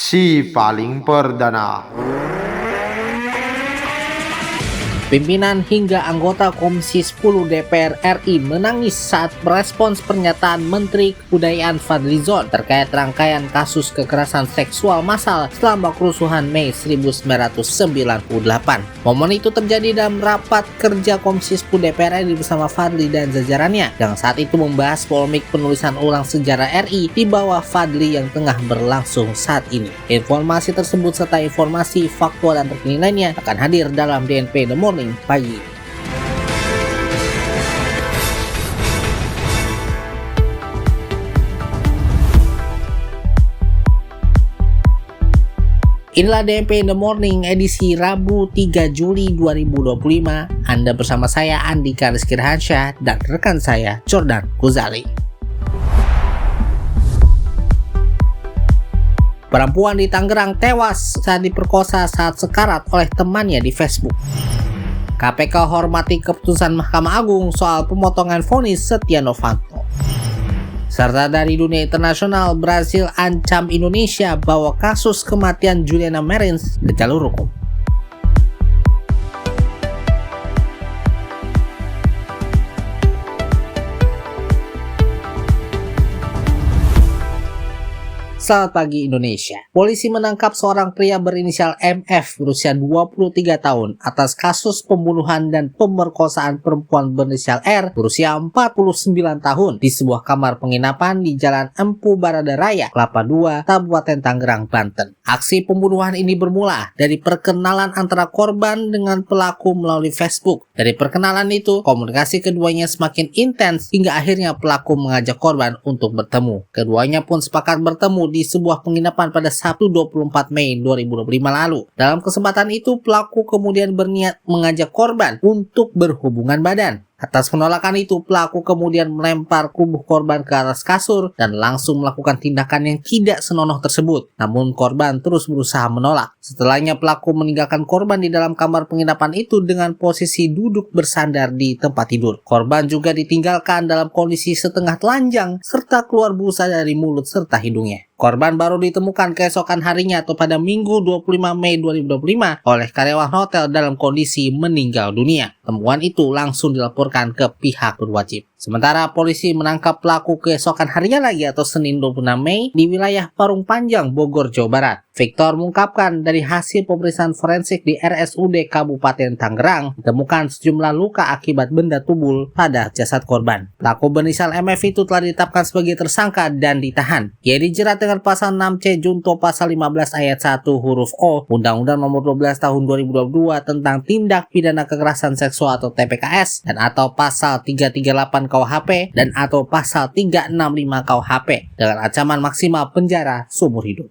Si paling perdana. Pimpinan hingga anggota Komisi 10 DPR RI menangis saat merespons pernyataan Menteri Kebudayaan Fadlizon terkait rangkaian kasus kekerasan seksual massal selama kerusuhan Mei 1998. Momen itu terjadi dalam rapat kerja Komisi 10 DPR RI bersama Fadli dan jajarannya yang saat itu membahas polemik penulisan ulang sejarah RI di bawah Fadli yang tengah berlangsung saat ini. Informasi tersebut serta informasi faktual dan terkini lainnya akan hadir dalam DNP The Morning pagi. Inilah DNP in the Morning edisi Rabu 3 Juli 2025. Anda bersama saya Andika Rizky Rahansyah dan rekan saya Jordan Gozali. Perempuan di Tangerang tewas saat diperkosa saat sekarat oleh temannya di Facebook. KPK hormati keputusan Mahkamah Agung soal pemotongan vonis Setia Novanto. Serta dari dunia internasional, Brasil ancam Indonesia bawa kasus kematian Juliana Marins ke jalur hukum. Selamat pagi Indonesia. Polisi menangkap seorang pria berinisial MF berusia 23 tahun atas kasus pembunuhan dan pemerkosaan perempuan berinisial R berusia 49 tahun di sebuah kamar penginapan di Jalan Empu Barada Raya, Kelapa II, Kabupaten Tangerang, Banten. Aksi pembunuhan ini bermula dari perkenalan antara korban dengan pelaku melalui Facebook. Dari perkenalan itu, komunikasi keduanya semakin intens hingga akhirnya pelaku mengajak korban untuk bertemu. Keduanya pun sepakat bertemu di sebuah penginapan pada Sabtu 24 Mei 2025 lalu. Dalam kesempatan itu, pelaku kemudian berniat mengajak korban untuk berhubungan badan. Atas penolakan itu, pelaku kemudian melempar tubuh korban ke atas kasur dan langsung melakukan tindakan yang tidak senonoh tersebut. Namun korban terus berusaha menolak. Setelahnya pelaku meninggalkan korban di dalam kamar penginapan itu dengan posisi duduk bersandar di tempat tidur. Korban juga ditinggalkan dalam kondisi setengah telanjang serta keluar busa dari mulut serta hidungnya. Korban baru ditemukan keesokan harinya atau pada Minggu 25 Mei 2025 oleh karyawan hotel dalam kondisi meninggal dunia. Temuan itu langsung dilaporkan ke pihak berwajib. Sementara polisi menangkap pelaku keesokan harinya lagi atau Senin 26 Mei di wilayah Parung Panjang, Bogor, Jawa Barat. Victor mengungkapkan dari hasil pemeriksaan forensik di RSUD Kabupaten Tangerang ditemukan sejumlah luka akibat benda tubuh pada jasad korban. Pelaku berinisial MF itu telah ditetapkan sebagai tersangka dan ditahan. Ia dijerat dengan pasal 6C Junto pasal 15 ayat 1 huruf O Undang-Undang Nomor 12 Tahun 2022 tentang tindak pidana kekerasan seksual atau TPKS dan atau pasal 338 KUHP dan atau pasal 365 KUHP dengan ancaman maksimal penjara seumur hidup.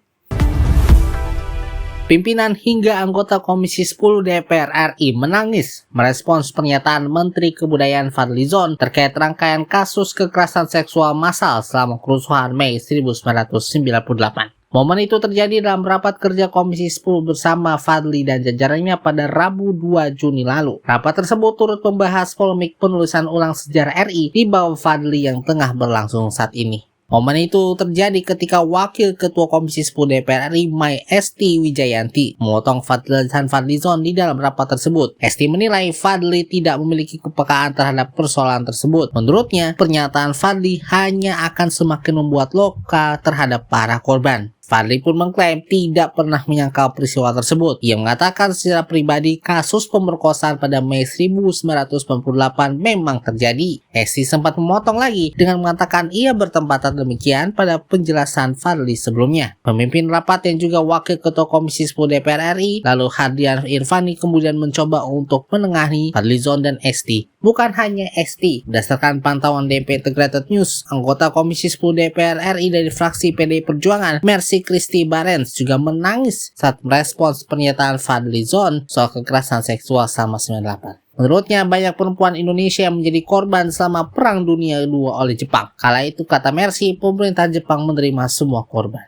Pimpinan hingga anggota Komisi 10 DPR RI menangis merespons pernyataan Menteri Kebudayaan Fadlizon terkait rangkaian kasus kekerasan seksual massal selama kerusuhan Mei 1998. Momen itu terjadi dalam rapat kerja Komisi 10 bersama Fadli dan jajarannya pada Rabu 2 Juni lalu. Rapat tersebut turut membahas polemik penulisan ulang sejarah RI di bawah Fadli yang tengah berlangsung saat ini. Momen itu terjadi ketika Wakil Ketua Komisi 10 DPR RI Mai Esti Wijayanti memotong Fadlizon di dalam rapat tersebut. Esti menilai Fadli tidak memiliki kepekaan terhadap persoalan tersebut. Menurutnya, pernyataan Fadli hanya akan semakin membuat luka terhadap para korban. Fadli pun mengklaim tidak pernah menyangkal peristiwa tersebut. Ia mengatakan secara pribadi kasus pemerkosaan pada Mei 1998 memang terjadi. Esti sempat memotong lagi dengan mengatakan ia bertempatan demikian pada penjelasan Fadli sebelumnya. Pemimpin rapat yang juga Wakil Ketua Komisi 10 DPR RI lalu Hardian Irvani kemudian mencoba untuk menengahi Fadlizon dan Esti. Bukan hanya Esti, berdasarkan pantauan DP Integrated News, anggota Komisi 10 DPR RI dari fraksi PDI Perjuangan, Mercy Christy Barens juga menangis saat merespons pernyataan Fadlizon soal kekerasan seksual selama 98. Menurutnya, banyak perempuan Indonesia yang menjadi korban selama Perang Dunia II oleh Jepang. Kala itu, kata Mercy, pemerintah Jepang menerima semua korban.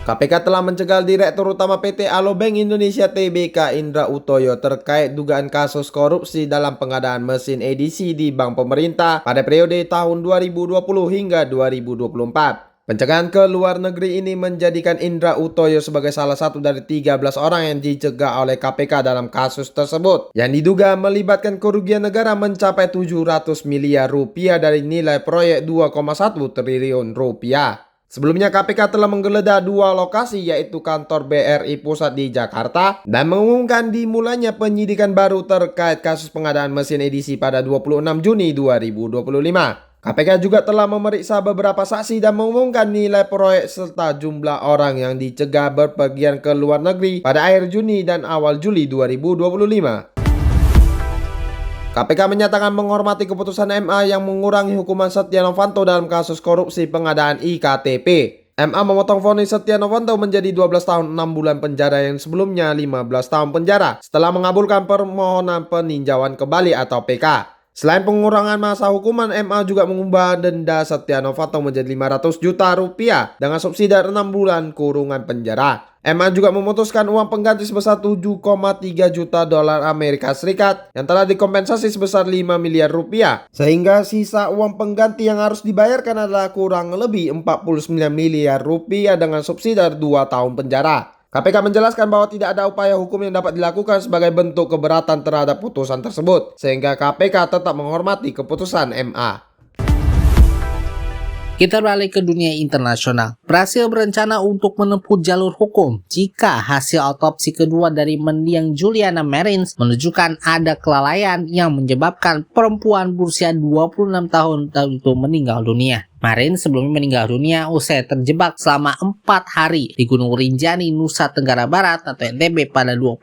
KPK telah mencegal Direktur Utama PT Alobank Indonesia Tbk Indra Utoyo terkait dugaan kasus korupsi dalam pengadaan mesin edisi di bank pemerintah pada periode tahun 2020 hingga 2024. Pencegahan ke luar negeri ini menjadikan Indra Utoyo sebagai salah satu dari 13 orang yang dicegah oleh KPK dalam kasus tersebut, yang diduga melibatkan kerugian negara mencapai 700 miliar rupiah dari nilai proyek 2,1 triliun rupiah. Sebelumnya KPK telah menggeledah 2 lokasi, yaitu kantor BRI Pusat di Jakarta dan mengumumkan dimulainya penyidikan baru terkait kasus pengadaan mesin edisi pada 26 Juni 2025. KPK juga telah memeriksa beberapa saksi dan mengumumkan nilai proyek serta jumlah orang yang dicegah berpergian ke luar negeri pada akhir Juni dan awal Juli 2025. KPK menyatakan menghormati keputusan MA yang mengurangi hukuman Setia Novanto dalam kasus korupsi pengadaan IKTP. MA memotong vonis Setia Novanto menjadi 12 tahun 6 bulan penjara yang sebelumnya 15 tahun penjara setelah mengabulkan permohonan peninjauan kembali atau PK. Selain pengurangan masa hukuman, MA juga mengubah denda Setia Novanto menjadi 500 juta rupiah dengan subsidi 6 bulan kurungan penjara. MA juga memutuskan uang pengganti sebesar 7,3 juta dolar Amerika Serikat yang telah dikompensasi sebesar 5 miliar rupiah. Sehingga sisa uang pengganti yang harus dibayarkan adalah kurang lebih 49 miliar rupiah dengan subsidi 2 tahun penjara. KPK menjelaskan bahwa tidak ada upaya hukum yang dapat dilakukan sebagai bentuk keberatan terhadap putusan tersebut, sehingga KPK tetap menghormati keputusan MA. Kita beralih ke dunia internasional. Brasil berencana untuk menempuh jalur hukum jika hasil otopsi kedua dari mendiang Juliana Marins menunjukkan ada kelalaian yang menyebabkan perempuan berusia 26 tahun itu meninggal dunia. Marins sebelumnya meninggal dunia usai terjebak selama 4 hari di Gunung Rinjani, Nusa Tenggara Barat atau NTB pada 21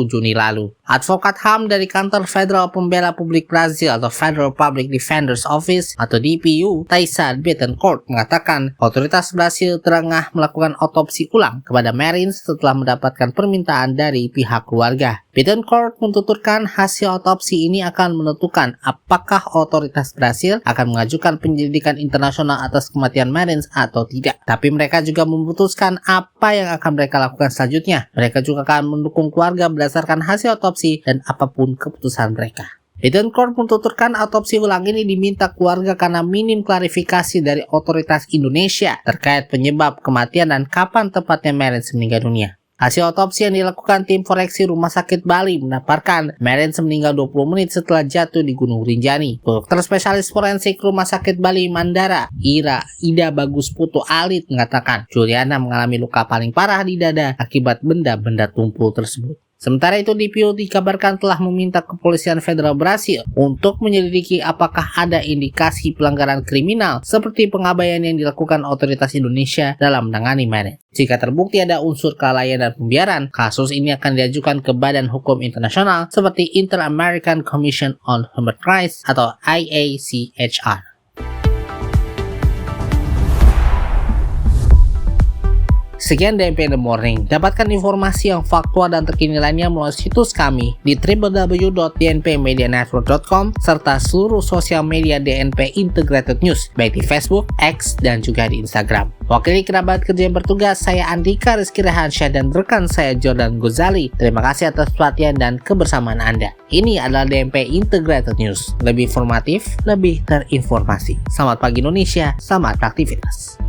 Juni lalu. Advokat HAM dari Kantor Federal Pembela Publik Brasil atau Federal Public Defender's Office atau DPU, Taissa Bettencourt mengatakan otoritas Brasil tengah melakukan otopsi ulang kepada Marins setelah mendapatkan permintaan dari pihak keluarga. Bettencourt mentuturkan hasil otopsi ini akan menentukan apakah otoritas Brasil akan mengajukan penyelidikan internasional atas kematian Marins atau tidak. Tapi mereka juga memutuskan apa yang akan mereka lakukan selanjutnya. Mereka juga akan mendukung keluarga berdasarkan hasil otopsi dan apapun keputusan mereka. Bettencourt mentuturkan otopsi ulang ini diminta keluarga karena minim klarifikasi dari otoritas Indonesia terkait penyebab kematian dan kapan tepatnya Marins meninggal dunia. Hasil otopsi yang dilakukan tim forensi Rumah Sakit Bali mendapatkan Marins meninggal 20 menit setelah jatuh di Gunung Rinjani. Dokter spesialis forensik Rumah Sakit Bali Mandara, Ida Bagus Putu Alit mengatakan Juliana mengalami luka paling parah di dada akibat benda-benda tumpul tersebut. Sementara itu, DPU dikabarkan telah meminta kepolisian federal Brasil untuk menyelidiki apakah ada indikasi pelanggaran kriminal seperti pengabaian yang dilakukan otoritas Indonesia dalam menangani Marins. Jika terbukti ada unsur kelalaian dan pembiaran, kasus ini akan diajukan ke Badan Hukum Internasional seperti Inter-American Commission on Human Rights atau IACHR. Sekian DNP in the Morning. Dapatkan informasi yang faktual dan terkini lainnya melalui situs kami di www.dnpmedianetwork.com serta seluruh sosial media DNP Integrated News, baik di Facebook, X, dan juga di Instagram. Wakili kerabat kerja yang bertugas, saya Andika Rizky Rehansyah dan rekan saya Jordan Gozali. Terima kasih atas perhatian dan kebersamaan Anda. Ini adalah DNP Integrated News. Lebih informatif, lebih terinformasi. Selamat pagi Indonesia, selamat beraktivitas.